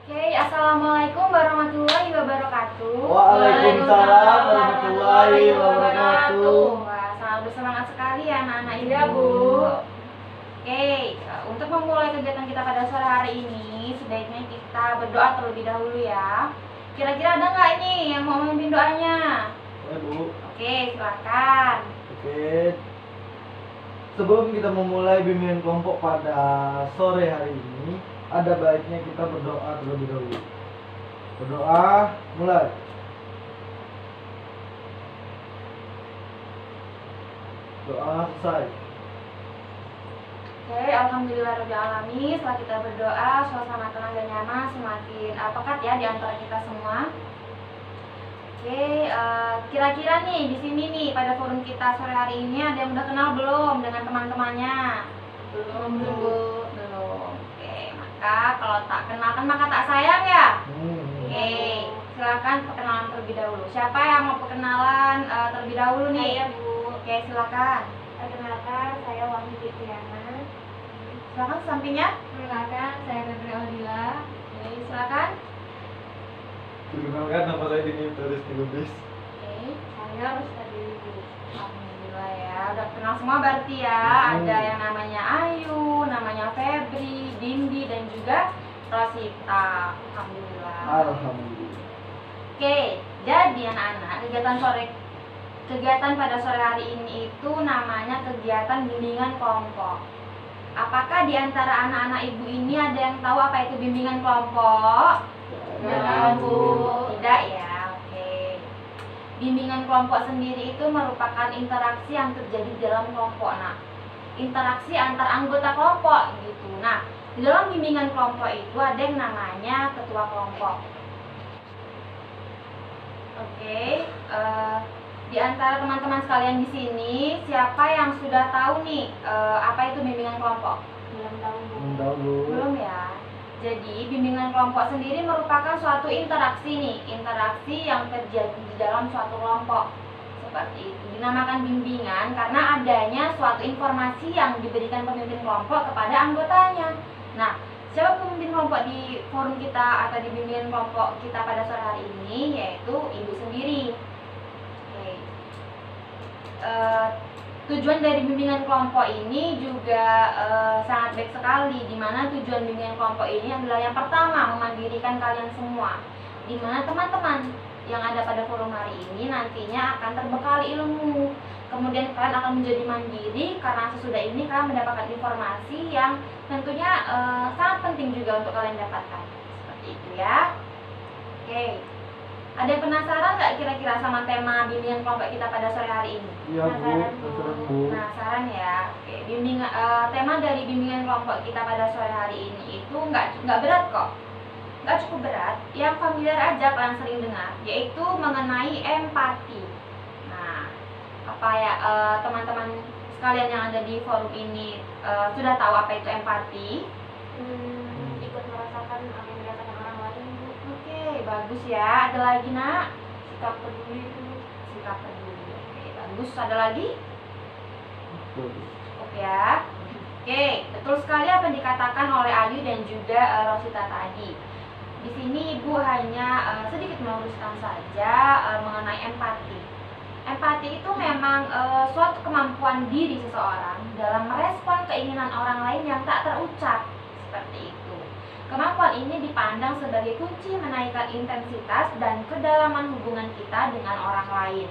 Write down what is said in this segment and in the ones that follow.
Oke, assalamualaikum warahmatullahi wabarakatuh. Waalaikumsalam warahmatullahi wabarakatuh. Wah, sangat bersemangat sekali ya anak-anak ini, Bu. Oke, untuk memulai kegiatan kita pada sore hari ini, sebaiknya kita berdoa terlebih dahulu ya. Kira-kira ada nggak ini yang mau memimpin doanya? Bu. Oke, silakan. Oke. Sebelum kita memulai bimbingan kelompok pada sore hari ini, ada baiknya kita berdoa terlebih dahulu. Berdoa, mulai. Doa selesai. Oke, alhamdulillahirobbilalamin. Setelah kita berdoa, suasana tenang dan nyaman semakin pekat ya di antara kita semua. Oke, kira-kira nih di sini nih pada forum kita sore hari ini ada yang udah kenal belum dengan teman-temannya? Belum, Bu. Belum. Oke, maka kalau tak kenal kan maka tak sayang ya. Oke, silakan perkenalan terlebih dahulu. Siapa yang mau perkenalan terlebih dahulu nih? Saya, Bu. Oke, silakan. Perkenalkan, saya Wahyu Fitriana. Silakan sampingnya. Perkenalkan, saya Febri Aldila. Oke, silakan. Perkenalkan, nama saya Dini Terus Lubis. Oke. Saya Rustadi Lubis. Alhamdulillah ya, udah kenal semua berarti ya. Ada yang namanya Ayu, namanya Febri, Dindi, dan juga Rosita. Alhamdulillah. Alhamdulillah. Oke, jadi anak-anak, kegiatan pada sore hari ini itu namanya kegiatan bimbingan kelompok. Apakah di antara anak-anak ibu ini ada yang tahu apa itu bimbingan kelompok? Tidak, Bu. Tidak ya, oke. Bimbingan kelompok sendiri itu merupakan interaksi yang terjadi di dalam kelompok. Nah, interaksi antar anggota kelompok gitu. Nah, di dalam bimbingan kelompok itu ada yang namanya ketua kelompok. Oke, di antara teman-teman sekalian di sini, siapa yang sudah tahu nih apa itu bimbingan kelompok? Belum tahu, Bu. Belum ya. Jadi bimbingan kelompok sendiri merupakan suatu interaksi nih, interaksi yang terjadi di dalam suatu kelompok. Seperti itu. Dinamakan bimbingan karena adanya suatu informasi yang diberikan pemimpin kelompok kepada anggotanya. Nah, siapa pemimpin kelompok di forum kita atau di bimbingan kelompok kita pada sore hari ini? Yaitu ibu sendiri. Oke. Tujuan dari bimbingan kelompok ini juga sangat baik sekali, di mana tujuan bimbingan kelompok ini adalah yang pertama memandirikan kalian semua, di mana teman-teman yang ada pada forum hari ini nantinya akan terbekali ilmu, kemudian kalian akan menjadi mandiri karena sesudah ini kalian mendapatkan informasi yang tentunya sangat penting juga untuk kalian dapatkan, seperti itu ya. Oke. Ada yang penasaran nggak kira-kira sama tema bimbingan kelompok kita pada sore hari ini? Iya, Bu. Penasaran, Bu. Penasaran ya? Oke, tema dari bimbingan kelompok kita pada sore hari ini itu nggak berat kok, nggak cukup berat. Yang familiar aja kalian sering dengar, yaitu mengenai empati. Nah, apa ya teman-teman sekalian yang ada di forum ini sudah tahu apa itu empati? Ikut merasakan apa yang dirasakan orang lain, Bu. Oke, bagus ya. Ada lagi nak? Sikap peduli, Bu. Sikap peduli. Oke, bagus. Ada lagi? Betul. Cukup ya. Oke, betul sekali apa yang dikatakan oleh Ayu dan juga Rosita tadi. Di sini Ibu hanya sedikit meluruskan saja mengenai empati. Empati itu memang suatu kemampuan diri seseorang dalam merespon keinginan orang lain yang tak terucap, seperti itu. Kemampuan ini dipandang sebagai kunci menaikkan intensitas dan kedalaman hubungan kita dengan orang lain.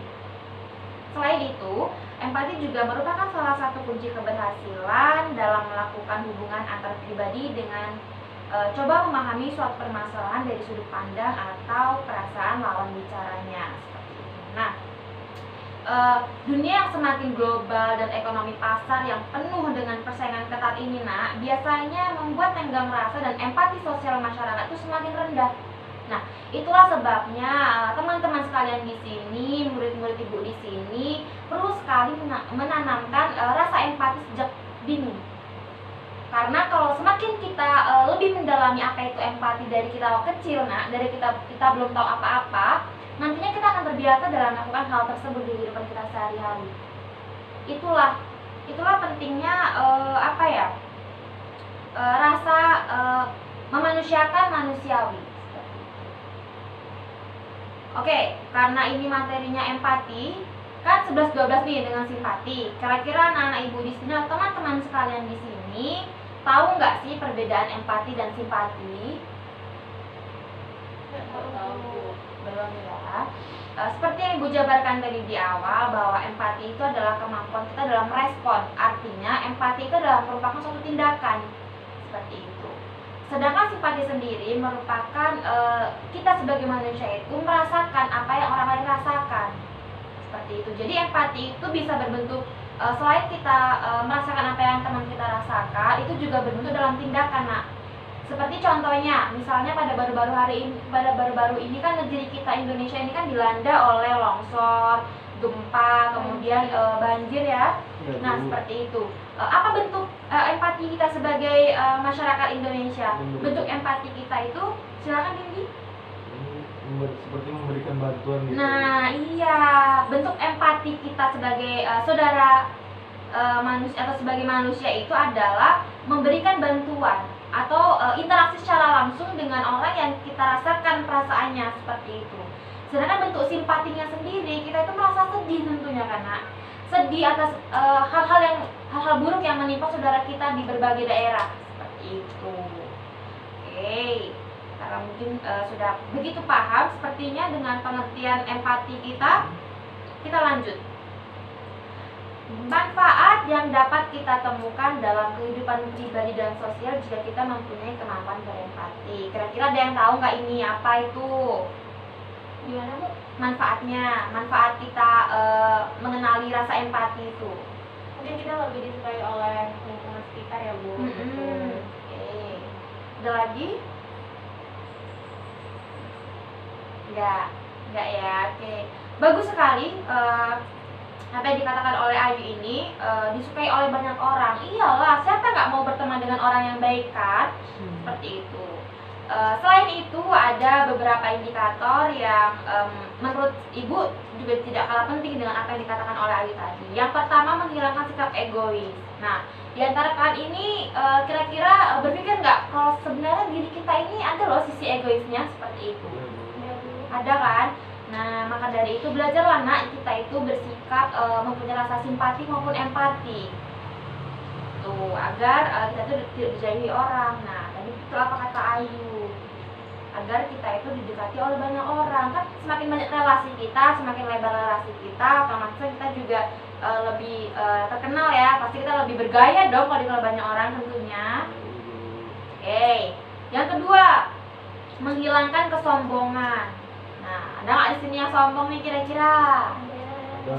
Selain itu, empati juga merupakan salah satu kunci keberhasilan dalam melakukan hubungan antar pribadi dengan coba memahami suatu permasalahan dari sudut pandang atau perasaan lawan bicaranya. Seperti itu. Nah, dunia yang semakin global dan ekonomi pasar yang penuh dengan persaingan ketat ini nak, biasanya membuat tenggang rasa dan empati sosial masyarakat itu semakin rendah. Nah, itulah sebabnya teman-teman sekalian di sini, murid-murid ibu di sini perlu sekali menanamkan rasa empati sejak dini. Karena kalau semakin kita lebih mendalami apa itu empati dari kita kecil nak, dari kita belum tahu apa-apa, nantinya kita akan terbiasa dalam melakukan hal tersebut di kehidupan kita sehari-hari. Itulah pentingnya rasa memanusiakan manusiawi. Oke, karena ini materinya empati, kan 11-12 nih dengan simpati. Kira-kira anak-anak ibu di sini atau teman-teman sekalian di sini tahu nggak sih perbedaan empati dan simpati? Belum ya. Seperti yang Ibu jabarkan tadi di awal, bahwa empati itu adalah kemampuan kita dalam merespon. Artinya empati itu adalah merupakan suatu tindakan, seperti itu. Sedangkan simpati sendiri merupakan kita sebagai manusia itu merasakan apa yang orang lain rasakan, seperti itu. Jadi empati itu bisa berbentuk selain kita merasakan apa yang teman kita rasakan, itu juga berbentuk dalam tindakan, Nak. Seperti contohnya, misalnya pada baru-baru ini kan negeri kita Indonesia ini kan dilanda oleh longsor, gempa, kemudian banjir ya. Nah, seperti itu. Apa bentuk empati kita sebagai masyarakat Indonesia? Bentuk empati kita itu, silakan Dindi. Seperti memberikan bantuan gitu. Nah, iya, bentuk empati kita sebagai saudara manusia atau sebagai manusia itu adalah memberikan bantuan atau interaksi secara langsung dengan orang yang kita rasakan perasaannya, seperti itu. Sedangkan bentuk simpatinya sendiri, kita itu merasa sedih tentunya, karena sedih atas hal-hal buruk yang menimpa saudara kita di berbagai daerah, seperti itu. Oke, karena mungkin sudah begitu paham sepertinya dengan pengertian empati kita lanjut. Manfaat yang dapat kita temukan dalam kehidupan pribadi dan sosial jika kita mempunyai kemampuan berempati. Kira-kira ada yang tahu nggak ini apa itu? Gimana Bu? Manfaatnya, manfaat kita mengenali rasa empati itu. Mungkin kita lebih disukai oleh lingkungan sekitar ya Bu. Oke. Ada lagi? Enggak ya. Oke. Bagus sekali. Apa yang dikatakan oleh Ayu ini disukai oleh banyak orang. Iyalah, siapa nggak mau berteman dengan orang yang baik kan? Seperti itu. Selain itu ada beberapa indikator yang menurut Ibu juga tidak kalah penting dengan apa yang dikatakan oleh Ayu tadi. Yang pertama, menghilangkan sikap egois. Nah, di antara kalian ini kira-kira berpikir nggak kalau sebenarnya diri kita ini ada loh sisi egoisnya, seperti itu? Ada kan? Nah, maka dari itu belajarlah Nak, kita itu bersikap mempunyai rasa simpati maupun empati. Tuh, agar kita itu tidak dijauhi orang. Nah, tadi itu apa kata Ayu? Agar kita itu didekati oleh banyak orang. Kan semakin banyak relasi kita, semakin lebar relasi kita, otomatis kita juga lebih terkenal ya. Pasti kita lebih bergaya dong kalau dikenal banyak orang tentunya. Oke. Yang kedua, menghilangkan kesombongan. Nah, ada nggak di sini yang sombong nih kira-kira? Ada.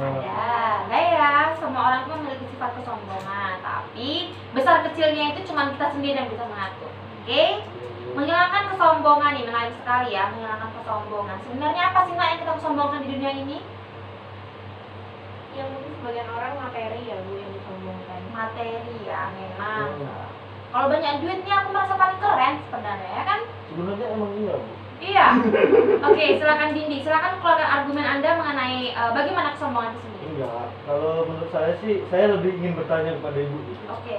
Enggak ya? Semua orang tuh memiliki sifat kesombongan, tapi besar kecilnya itu cuma kita sendiri yang bisa mengatur. Oke? Menghilangkan kesombongan nih, menarik sekali ya, menghilangkan kesombongan. Sebenarnya apa sih Nak yang kita kesombongkan di dunia ini? Ya mungkin sebagian orang materi ya Bu yang disombongkan. Materi ya, memang. Kalau banyak duitnya aku merasa paling keren sebenarnya ya kan? Sebenarnya emang iya Bu. Iya. Oke, silakan Dindi. Silakan keluarkan argumen Anda mengenai bagaimana kesombongan itu sendiri. Enggak. Kalau menurut saya sih, saya lebih ingin bertanya kepada Ibu gitu. Oke.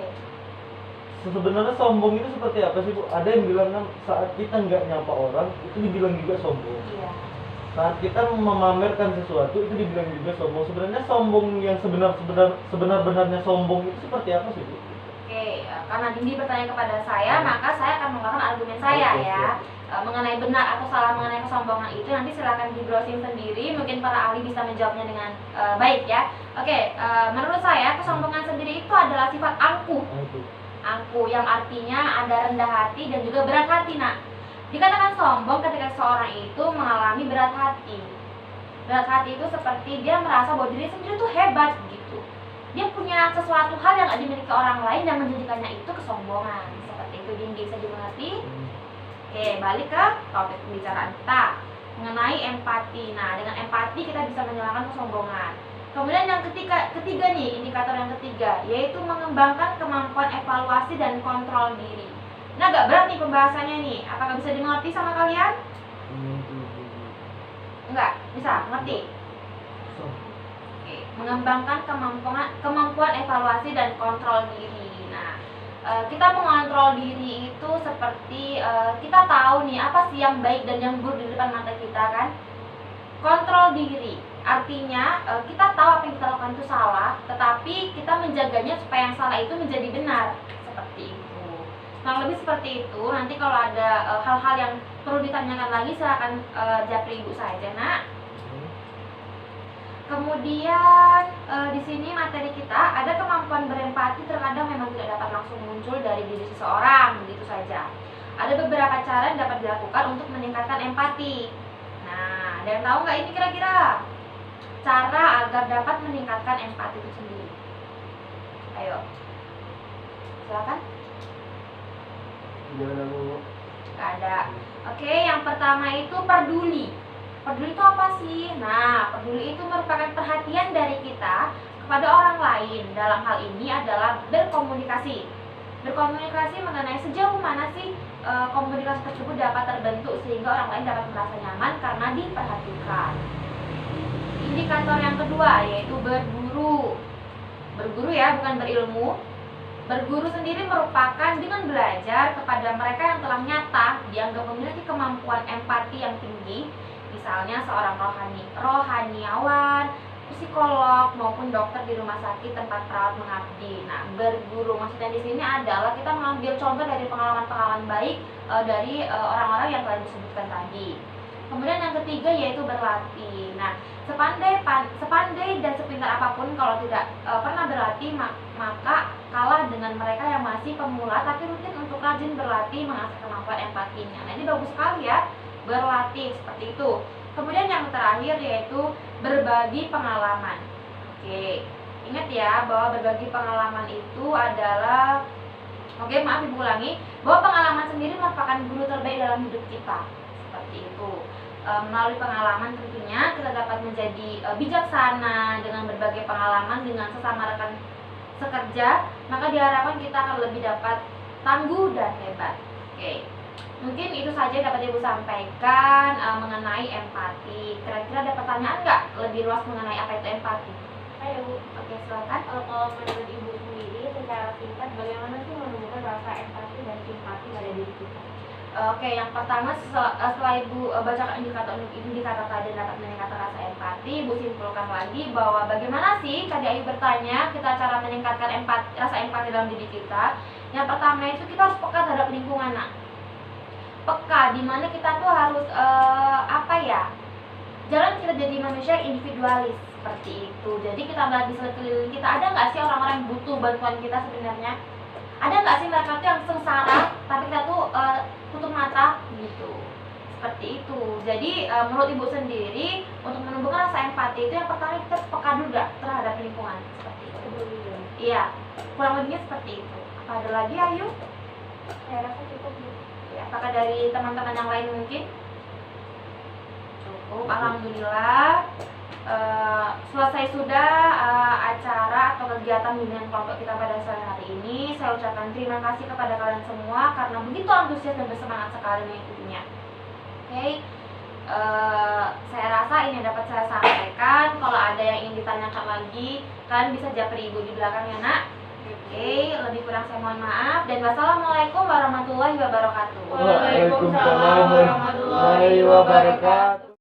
Sebenarnya sombong itu seperti apa sih Bu? Ada yang bilang kan saat kita nggak nyapa orang itu dibilang juga sombong. Iya. Saat kita memamerkan sesuatu itu dibilang juga sombong. Sebenarnya sombong yang sebenar-benarnya sombong itu seperti apa sih Bu? Oke, karena Dindi bertanya kepada saya, maka saya akan mengeluarkan argumen saya ya. Mengenai benar atau salah mengenai kesombongan itu nanti silakan di browsing sendiri, mungkin para ahli bisa menjawabnya dengan baik ya. Oke, menurut saya kesombongan sendiri itu adalah sifat angkuh. Angkuh yang artinya ada rendah hati dan juga berat hati. Nah, dikatakan sombong ketika seseorang itu mengalami berat hati. Berat hati itu seperti dia merasa bahwa diri sendiri itu hebat gitu. Dia punya sesuatu hal yang tidak dimiliki orang lain dan menjadikannya itu kesombongan. Seperti itu, Dindi, bisa dimengerti? Oke, balik ke topik pembicaraan kita mengenai empati. Nah, dengan empati kita bisa menghilangkan kesombongan. Kemudian yang ketiga nih, indikator yang ketiga, yaitu mengembangkan kemampuan evaluasi dan kontrol diri. Nah, agak berat nih pembahasannya nih. Apakah bisa dimengerti sama kalian? Enggak, bisa, ngerti? Oke, mengembangkan kemampuan evaluasi dan kontrol diri. Nah, kita mengontrol diri itu seperti kita tahu nih apa sih yang baik dan yang buruk di depan mata kita kan. Kontrol diri artinya kita tahu apa yang kita lakukan itu salah, tetapi kita menjaganya supaya yang salah itu menjadi benar, seperti itu. Nah, lebih seperti itu. Nanti kalau ada hal-hal yang perlu ditanyakan lagi, silakan japri ibu saja, nak. Kemudian di sini materi kita ada kemampuan berempati terkadang memang tidak dapat langsung muncul dari diri seseorang, begitu saja. Ada beberapa cara yang dapat dilakukan untuk meningkatkan empati. Nah, ada yang tahu nggak ini kira-kira cara agar dapat meningkatkan empati itu sendiri? Ayo, silakan. Gimana Bu? Nggak ada. Oke, yang pertama itu peduli. Peduli itu apa sih? Nah, peduli itu merupakan perhatian dari kita kepada orang lain. Dalam hal ini adalah berkomunikasi. Berkomunikasi mengenai sejauh mana sih komunikasi tersebut dapat terbentuk sehingga orang lain dapat merasa nyaman karena diperhatikan. Indikator yang kedua yaitu berguru. Berguru ya, bukan berilmu. Berguru sendiri merupakan dengan belajar kepada mereka yang telah nyata dianggap memiliki kemampuan empati yang tinggi, misalnya seorang rohaniawan, psikolog maupun dokter di rumah sakit tempat perawat mengabdi. Nah, berguru maksudnya di sini adalah kita mengambil contoh dari pengalaman-pengalaman baik dari orang-orang yang telah disebutkan tadi. Kemudian yang ketiga yaitu berlatih. Nah, sepandai dan sepintar apapun kalau tidak pernah berlatih maka kalah dengan mereka yang masih pemula tapi rutin untuk rajin berlatih mengasah kemampuan empatinya. Nah, ini bagus sekali ya, berlatih seperti itu. Kemudian yang terakhir yaitu berbagi pengalaman. Oke, ingat ya bahwa berbagi pengalaman itu adalah maaf ibu ulangi, bahwa pengalaman sendiri merupakan guru terbaik dalam hidup kita. Seperti itu. Melalui pengalaman tentunya kita dapat menjadi bijaksana dengan berbagai pengalaman dengan sesama rekan sekerja, maka diharapkan kita akan lebih dapat tangguh dan hebat. Oke. Mungkin itu saja yang dapat Ibu sampaikan mengenai empati. Kira-kira ada pertanyaan nggak lebih luas mengenai apa itu empati? Ayo Bu. Oke, silakan. Kalau menurut Ibu sendiri secara singkat bagaimana sih menumbuhkan rasa empati dan simpati pada diri kita? Oke, yang pertama setelah Ibu bacakan indikator tadi dapat meningkatkan rasa empati, Ibu simpulkan lagi bahwa bagaimana sih tadi Ayu bertanya kita cara meningkatkan rasa empati dalam diri kita. Yang pertama itu kita harus peka terhadap lingkungan. Nah, peka dimana kita tuh harus jangan kita jadi manusia individualis seperti itu. Jadi kita nggak di sekeliling kita, ada nggak sih orang-orang yang butuh bantuan kita sebenarnya? Ada nggak sih mereka tuh yang sengsara tapi kita tuh tutup mata gitu, seperti itu. Jadi menurut Ibu sendiri untuk menumbuhkan rasa empati itu yang pertama kita harus peka dulu terhadap lingkungan, seperti itu. Iya, kurang lebihnya seperti itu. Apa ada lagi Ayu? Saya rasa cukup Bu. Ya, apakah dari teman-teman yang lain mungkin? Cukup, alhamdulillah. Selesai sudah acara atau kegiatan bimbingan kelompok kita pada sore hari ini. Saya ucapkan terima kasih kepada kalian semua karena begitu antusias dan bersemangat sekali mengikutinya. Oke, saya rasa ini dapat saya sampaikan. Kalau ada yang ingin ditanyakan lagi, kalian bisa japri Ibu di belakang ya nak. Oke, lebih kurang saya mohon maaf dan wassalamualaikum warahmatullahi wabarakatuh. Waalaikumsalam warahmatullahi wabarakatuh.